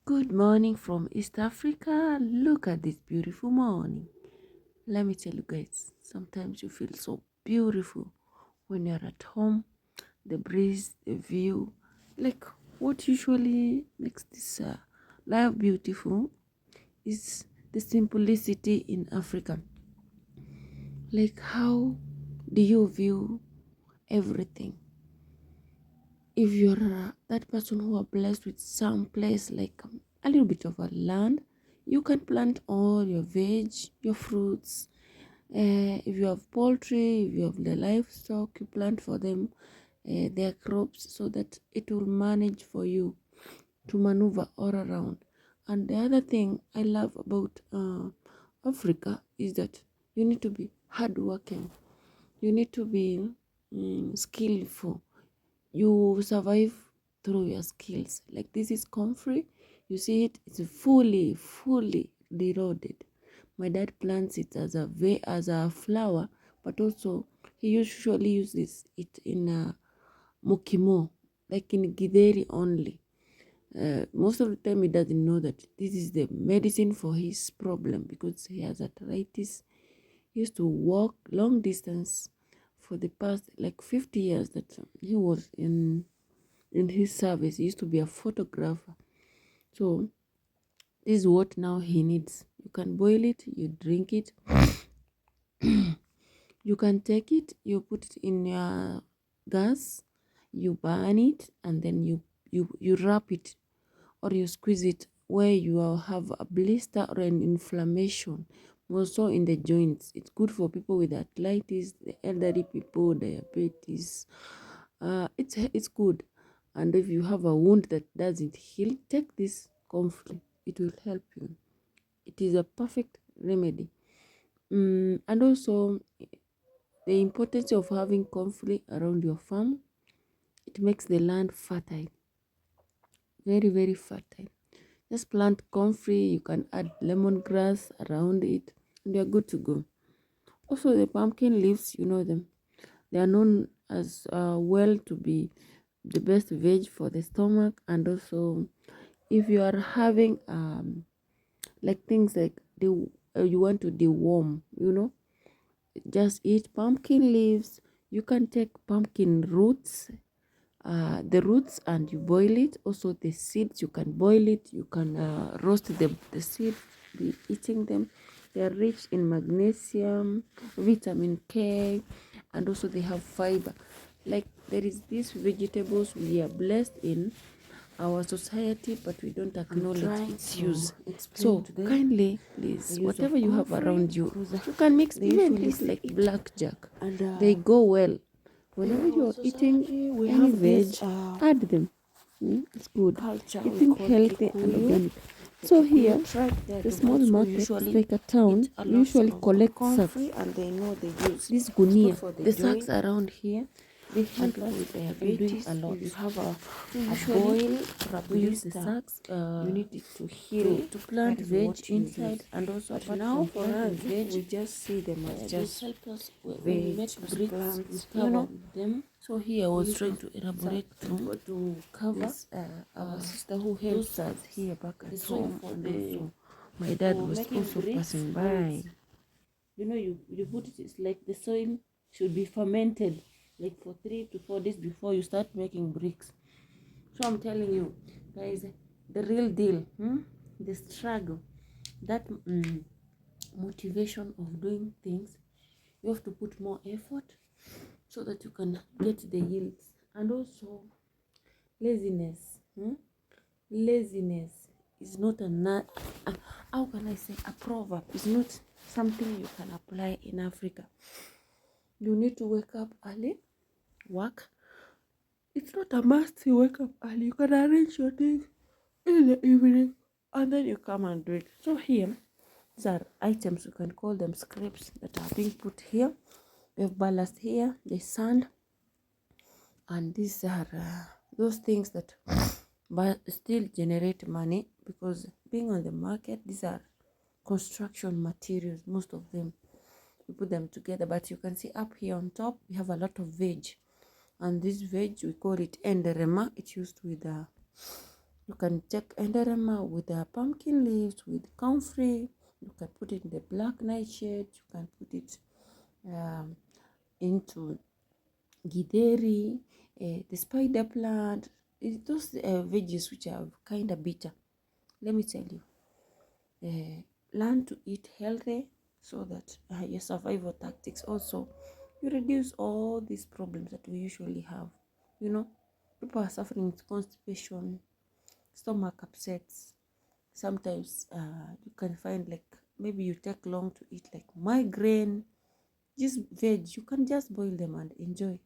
Good morning from East Africa. Look at this beautiful morning. Let me tell you guys, sometimes you feel so beautiful when you're at home. The breeze, the view, like what usually makes this life beautiful is the simplicity in Africa. Like, how do you view everything? If you're that person who are blessed with some place like a little bit of a land, you can plant all your veg, your fruits. If you have poultry, if you have the livestock, you plant for them their crops so that it will manage for you to maneuver all around. And the other thing I love about Africa is that you need to be hardworking, you need to be skillful. You survive through your skills. Like, this is comfrey, you see it, it's fully eroded. My dad plants it as a flower, but also he usually uses it in mukimo, like in githeri only. Most of the time he doesn't know that this is the medicine for his problem because he has arthritis. He used to walk long distance for the past like 50 years that he was in his service. He used to be a photographer. So this is what now he needs. You can boil it, you drink it. You can take it, you put it in your gas, you burn it, and then you wrap it or you squeeze it where you have a blister or an inflammation, also in the joints. It's good for people with arthritis, the elderly people, diabetes. It's good. And if you have a wound that doesn't heal, take this comfrey. It will help you. It is a perfect remedy. And also the importance of having comfrey around your farm. It makes the land fertile, very fertile. Just plant comfrey. You can add lemongrass around it, and you're good to go. Also, the pumpkin leaves, you know them. They are known as well to be the best veg for the stomach. And also, if you are having like things like you want to deworm, just eat pumpkin leaves. You can take pumpkin roots, the roots, and you boil it. Also the seeds, you can boil it, you can roast the seed, be eating them. They are rich in magnesium, vitamin K, and also they have fiber. Like, there is these vegetables we are blessed in our society, but we don't acknowledge its use. So kindly, please, whatever you have around you, you can mix even things like blackjack. They go well. Whenever you're eating any veg, add them. It's good. Eating healthy and organic. So here, the small market is like a town. We usually collect sacks. And they know the use. This gunia, the sacks around here, they help us with Diabetes a lot. you have a Usually, boil we use the blister, sacks you need it to heal to plant that is veg what you inside, use. and also But apart now from for planting us, veg, we just see them as they just help us when we veg make bricks. We plants, cover them. So here I was trying to elaborate to cover this our sister who helps us here back the at soil home, for and the also my dad for was making also bricks. passing by. You put it, it's like the soil should be fermented like for 3 to 4 days before you start making bricks. So I'm telling you guys, the real deal, the struggle, that motivation of doing things, you have to put more effort so that you can get the yields. And also laziness, laziness is not how can I say, a proverb. It's not something you can apply in Africa. You need to wake up early, work. It's not a must you wake up early. You can arrange your things in the evening and then you come and do it. So here, these are items, you can call them scripts, that are being put here. We have ballast here, the sand, and these are those things that but still generate money, because being on the market, these are construction materials, most of them. We put them together, but you can see up here on top we have a lot of veg, and this veg we call it enderema. It's used with You can take enderema with the pumpkin leaves, with comfrey. You can put it in the black nightshade. You can put it into githeri, the spider plant. Those veggies which are kind of bitter. Let me tell you, learn to eat healthy so that your survival tactics also, you reduce all these problems that we usually have. You know, people are suffering with constipation, stomach upsets. Sometimes you can find like maybe you take long to eat, like migraine. Just veg, you can just boil them and enjoy.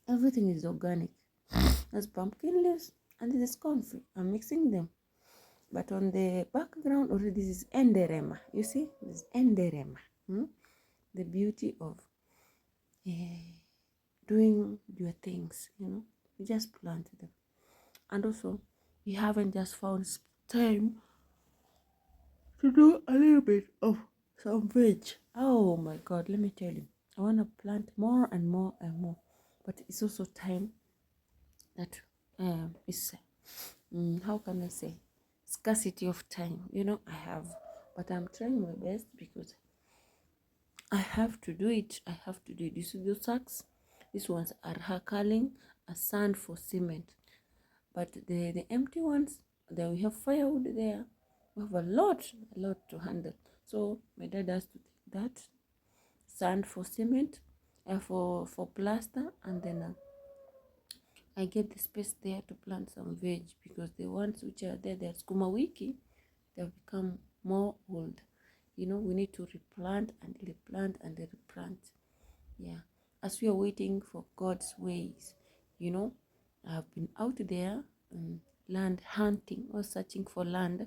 Everything is organic. There's pumpkin leaves and there's comfrey. I'm mixing them. But on the background already this is enderema. You see, this is enderema. The beauty of doing your things, you just plant them. And also, you haven't just found time to do a little bit of some veg. Oh my God, let me tell you, I want to plant more and more and more. But it's also time that is, how can I say, scarcity of time. I have, but I'm trying my best because I have to do it. You see those sacks? These ones are hakaling a sand for cement. But the empty ones, there we have firewood there. We have a lot to handle. So my dad has to take that sand for cement, for plaster, and then I get the space there to plant some veg, because the ones which are there, they're skuma wiki, they've become more old. We need to replant and replant and replant. Yeah, as we are waiting for God's ways. I've been out there land hunting or searching for land.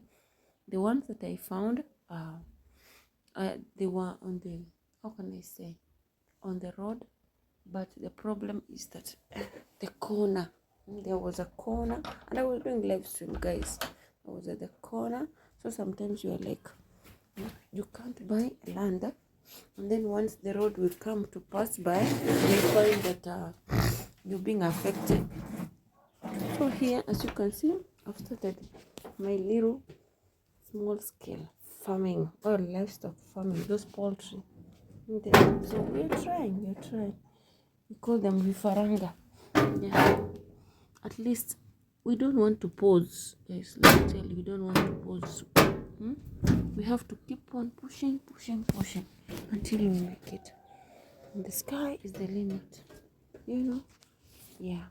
The ones that I found, they were on the, how can I say, on the road. But the problem is that the corner, there was a corner, and I was doing live stream, guys. I was at the corner. So sometimes you are like, you can't buy land, and then once the road will come to pass by, you find that you're being affected. So here, as you can see, I've started my little small scale farming, or livestock farming, those poultry. So we're trying. We call them vifaranga. Yeah. At least we don't want to pause, guys. Let me tell you, we don't want to pause. We have to keep on pushing until we make it. And the sky is the limit. Yeah.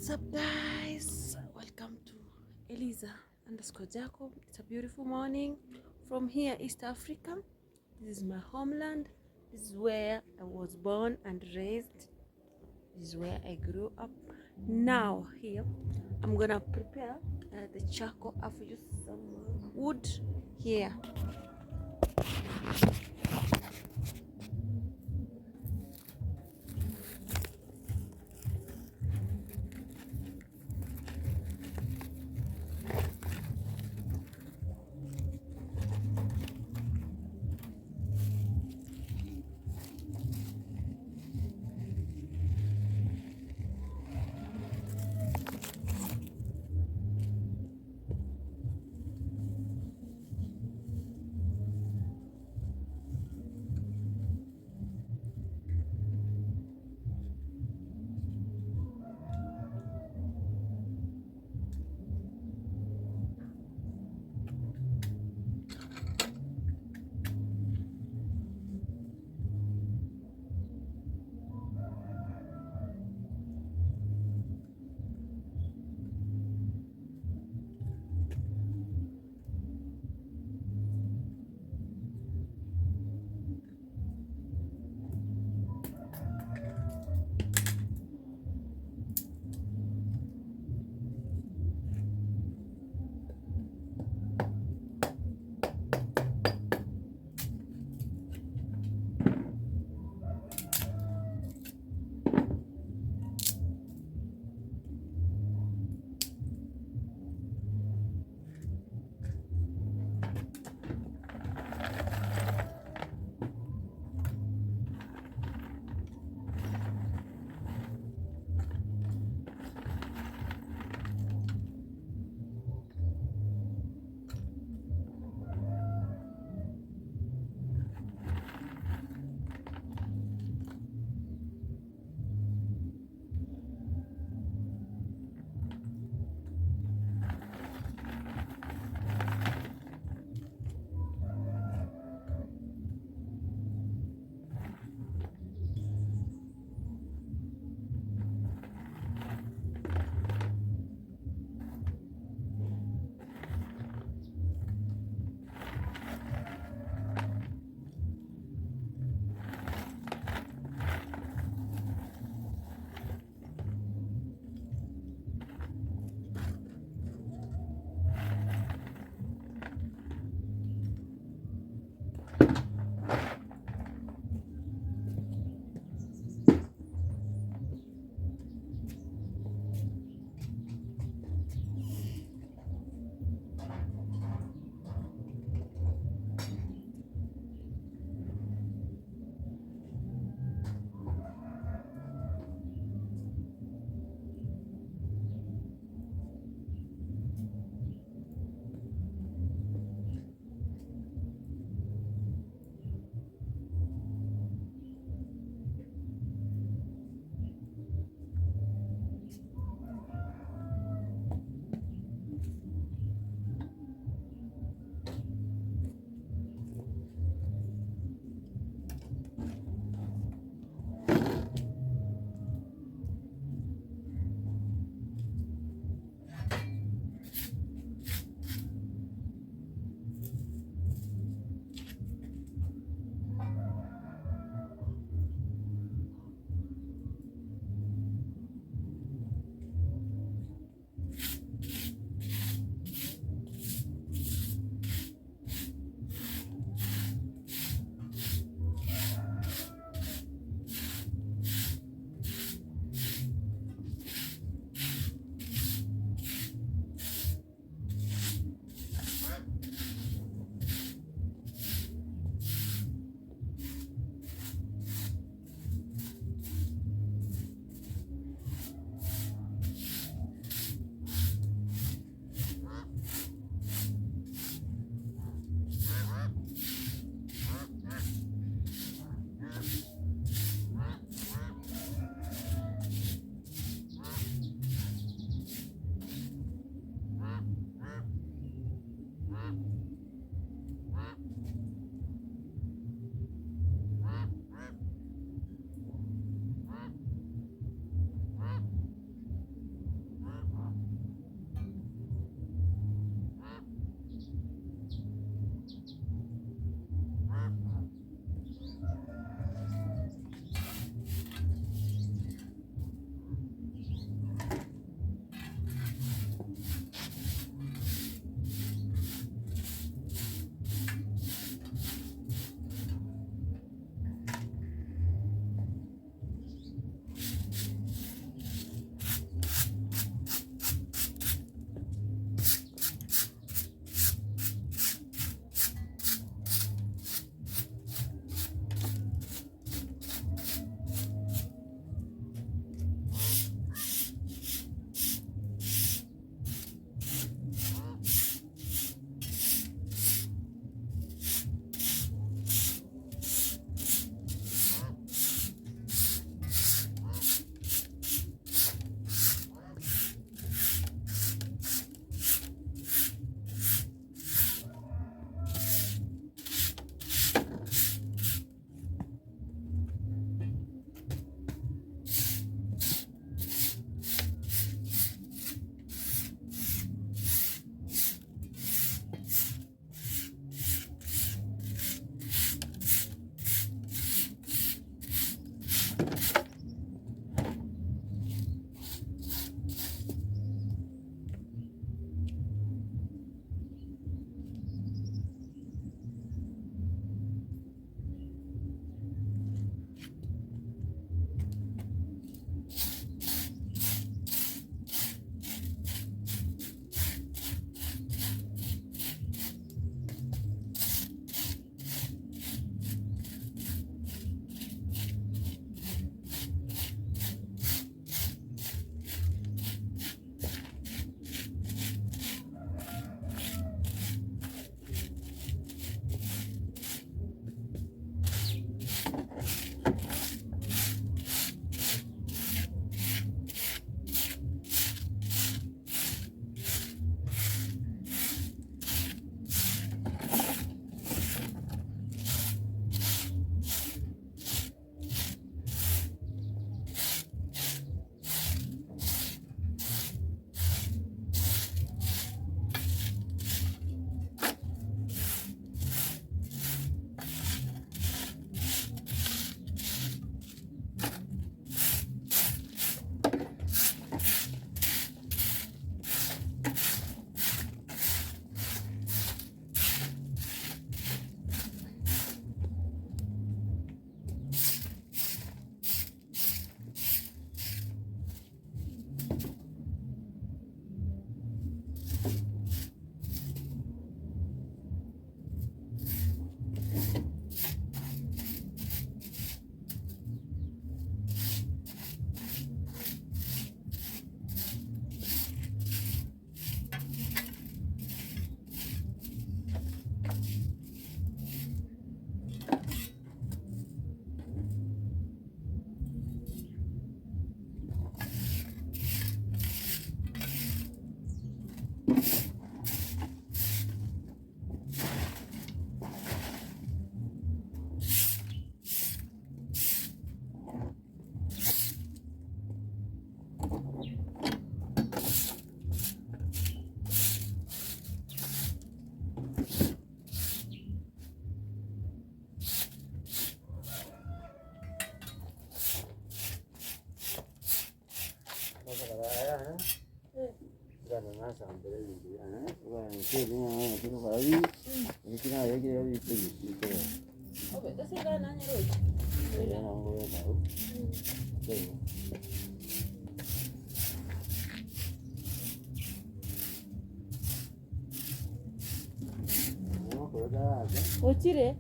What's up, guys? Welcome to Eliza_Jacob. It's a beautiful morning from here, East Africa. This is my homeland. This is where I was born and raised. This is where I grew up. Now here I'm gonna prepare the charcoal. I've used some wood here. Ochire?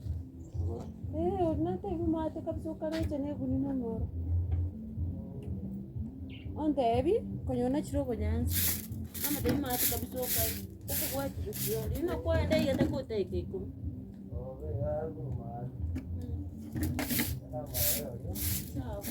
Ordinate ibu mate kabisa ukareche neguni nomoro. Onte ebi konyona chirobo nyansi. Ama de mate kabisa ukai. Uko kwa chirobo. Ino kwa ende yete kuteke ikum. Sawa.